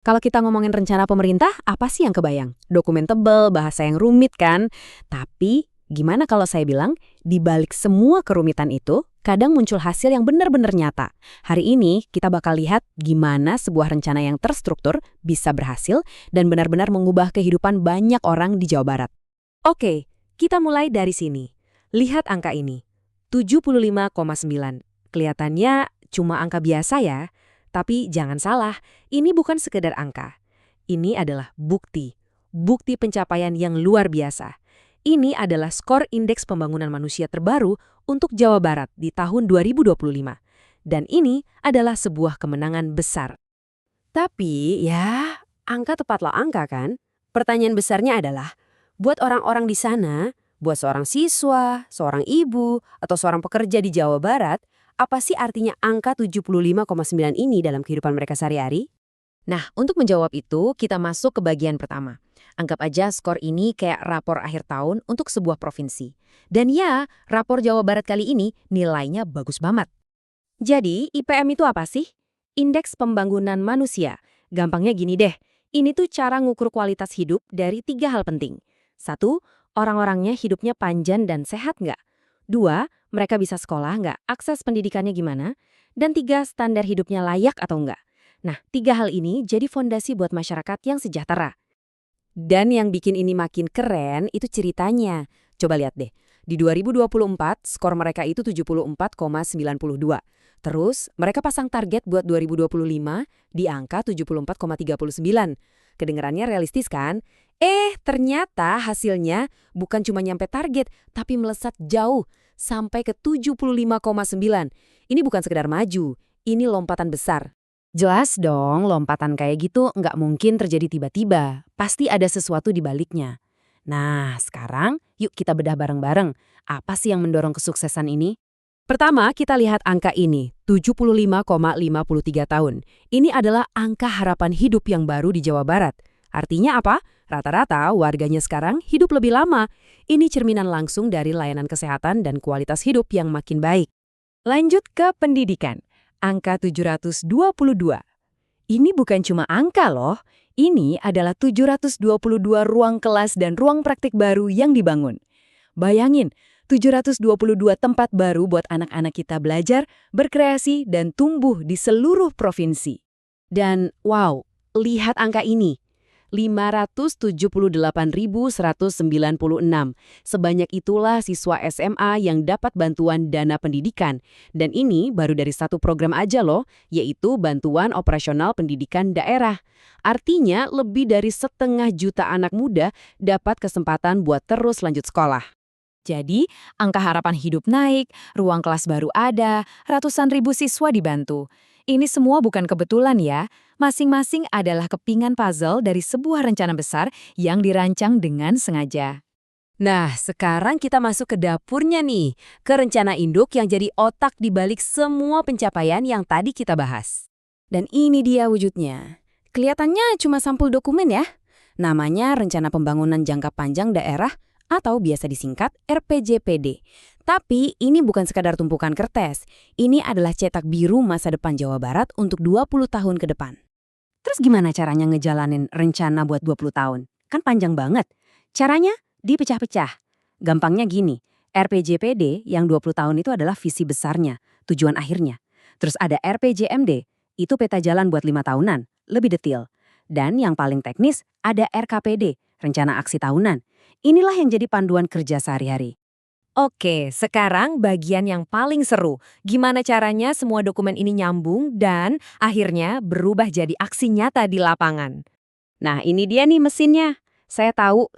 Kalau kita ngomongin rencana pemerintah, apa sih yang kebayang? Dokumen tebel, bahasa yang rumit kan? Tapi, gimana kalau saya bilang, di balik semua kerumitan itu, kadang muncul hasil yang benar-benar nyata. Hari ini, kita bakal lihat gimana sebuah rencana yang terstruktur bisa berhasil dan benar-benar mengubah kehidupan banyak orang di Jawa Barat. Oke, kita mulai dari sini. Lihat angka ini, 75,9. Kelihatannya cuma angka biasa ya. Tapi jangan salah, ini bukan sekedar angka. Ini adalah bukti. Bukti pencapaian yang luar biasa. Ini adalah skor Indeks Pembangunan Manusia terbaru untuk Jawa Barat di tahun 2025. Dan ini adalah sebuah kemenangan besar. Tapi ya, angka tepatlah angka kan? Pertanyaan besarnya adalah, buat orang-orang di sana, buat seorang siswa, seorang ibu, atau seorang pekerja di Jawa Barat, apa sih artinya angka 75,9 ini dalam kehidupan mereka sehari-hari? Nah, untuk menjawab itu, kita masuk ke bagian pertama. Anggap aja skor ini kayak rapor akhir tahun untuk sebuah provinsi. Dan ya, rapor Jawa Barat kali ini nilainya bagus banget. Jadi, IPM itu apa sih? Indeks Pembangunan Manusia. Gampangnya gini deh, ini tuh cara ngukur kualitas hidup dari 3 hal penting. Satu, orang-orangnya hidupnya panjang dan sehat nggak? Dua, mereka bisa sekolah nggak? Akses pendidikannya gimana? Dan tiga, standar hidupnya layak atau enggak? Nah, 3 hal ini jadi fondasi buat masyarakat yang sejahtera. Dan yang bikin ini makin keren itu ceritanya. Coba lihat deh, di 2024 skor mereka itu 74,92. Terus mereka pasang target buat 2025 di angka 74,39. Kedengarannya realistis kan? Ternyata hasilnya bukan cuma nyampe target, tapi melesat jauh sampai ke 75,9. Ini bukan sekedar maju, ini lompatan besar. Jelas dong, lompatan kayak gitu nggak mungkin terjadi tiba-tiba. Pasti ada sesuatu di baliknya. Nah, sekarang yuk kita bedah bareng-bareng. Apa sih yang mendorong kesuksesan ini? Pertama, kita lihat angka ini, 75,53 tahun. Ini adalah angka harapan hidup yang baru di Jawa Barat. Artinya apa? Rata-rata warganya sekarang hidup lebih lama. Ini cerminan langsung dari layanan kesehatan dan kualitas hidup yang makin baik. Lanjut ke pendidikan. Angka 722. Ini bukan cuma angka loh, ini adalah 722 ruang kelas dan ruang praktik baru yang dibangun. Bayangin, 722 tempat baru buat anak-anak kita belajar, berkreasi, dan tumbuh di seluruh provinsi. Dan wow, lihat angka ini. 578.196. Sebanyak itulah siswa SMA yang dapat bantuan dana pendidikan. Dan ini baru dari satu program aja loh, yaitu Bantuan Operasional Pendidikan Daerah. Artinya lebih dari 500.000 anak muda dapat kesempatan buat terus lanjut sekolah. Jadi, angka harapan hidup naik, ruang kelas baru ada, ratusan ribu siswa dibantu. Ini semua bukan kebetulan ya, masing-masing adalah kepingan puzzle dari sebuah rencana besar yang dirancang dengan sengaja. Nah, sekarang kita masuk ke dapurnya nih, ke rencana induk yang jadi otak di balik semua pencapaian yang tadi kita bahas. Dan ini dia wujudnya. Kelihatannya cuma sampul dokumen ya. Namanya Rencana Pembangunan Jangka Panjang Daerah atau biasa disingkat RPJPD. Tapi ini bukan sekadar tumpukan kertas. Ini adalah cetak biru masa depan Jawa Barat untuk 20 tahun ke depan. Terus gimana caranya ngejalanin rencana buat 20 tahun? Kan panjang banget. Caranya dipecah-pecah. Gampangnya gini, RPJPD yang 20 tahun itu adalah visi besarnya, tujuan akhirnya. Terus ada RPJMD, itu peta jalan buat 5 tahunan, lebih detail. Dan yang paling teknis ada RKPD, rencana aksi tahunan. Inilah yang jadi panduan kerja sehari-hari. Oke, sekarang bagian yang paling seru. Gimana caranya semua dokumen ini nyambung dan akhirnya berubah jadi aksi nyata di lapangan. Nah, ini dia nih mesinnya. Saya tahu,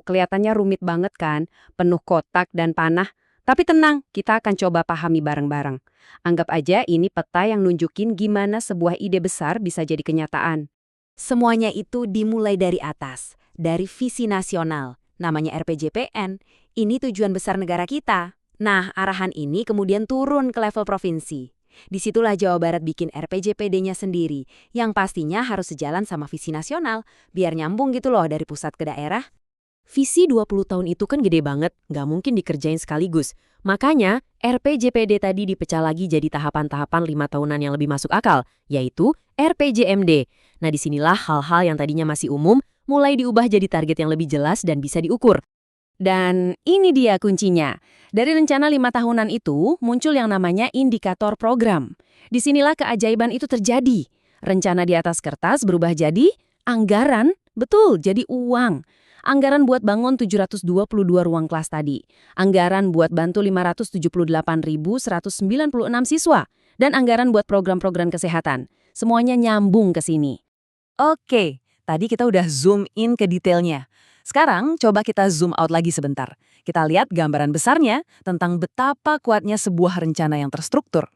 kelihatannya rumit banget kan, penuh kotak dan panah. Tapi tenang, kita akan coba pahami bareng-bareng. Anggap aja ini peta yang nunjukin gimana sebuah ide besar bisa jadi kenyataan. Semuanya itu dimulai dari atas, dari visi nasional, namanya RPJPN. Ini tujuan besar negara kita. Nah, arahan ini kemudian turun ke level provinsi. Disitulah Jawa Barat bikin RPJPD-nya sendiri, yang pastinya harus sejalan sama visi nasional, biar nyambung gitu loh dari pusat ke daerah. Visi 20 tahun itu kan gede banget, nggak mungkin dikerjain sekaligus. Makanya, RPJPD tadi dipecah lagi jadi tahapan-tahapan 5 tahunan yang lebih masuk akal, yaitu RPJMD. Nah, disinilah hal-hal yang tadinya masih umum, mulai diubah jadi target yang lebih jelas dan bisa diukur. Dan ini dia kuncinya. Dari rencana 5 tahunan itu, muncul yang namanya indikator program. Disinilah keajaiban itu terjadi. Rencana di atas kertas berubah jadi anggaran, betul, jadi uang. Anggaran buat bangun 722 ruang kelas tadi. Anggaran buat bantu 578.196 siswa. Dan anggaran buat program-program kesehatan. Semuanya nyambung ke sini. Oke, tadi kita udah zoom in ke detailnya. Sekarang coba kita zoom out lagi sebentar. Kita lihat gambaran besarnya tentang betapa kuatnya sebuah rencana yang terstruktur.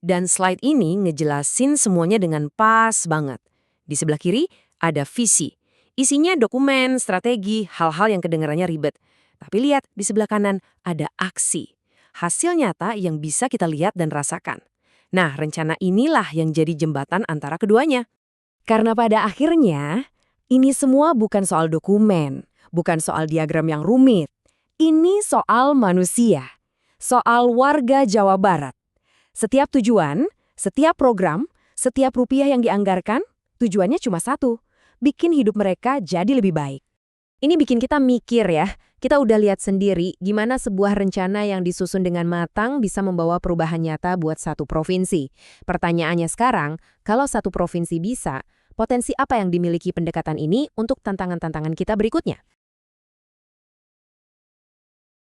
Dan slide ini ngejelasin semuanya dengan pas banget. Di sebelah kiri ada visi. Isinya dokumen, strategi, hal-hal yang kedengarannya ribet. Tapi lihat di sebelah kanan ada aksi. Hasil nyata yang bisa kita lihat dan rasakan. Nah, rencana inilah yang jadi jembatan antara keduanya. Karena pada akhirnya, ini semua bukan soal dokumen, bukan soal diagram yang rumit. Ini soal manusia, soal warga Jawa Barat. Setiap tujuan, setiap program, setiap rupiah yang dianggarkan, tujuannya cuma satu, bikin hidup mereka jadi lebih baik. Ini bikin kita mikir ya, kita udah lihat sendiri gimana sebuah rencana yang disusun dengan matang bisa membawa perubahan nyata buat satu provinsi. Pertanyaannya sekarang, kalau satu provinsi bisa, potensi apa yang dimiliki pendekatan ini untuk tantangan-tantangan kita berikutnya?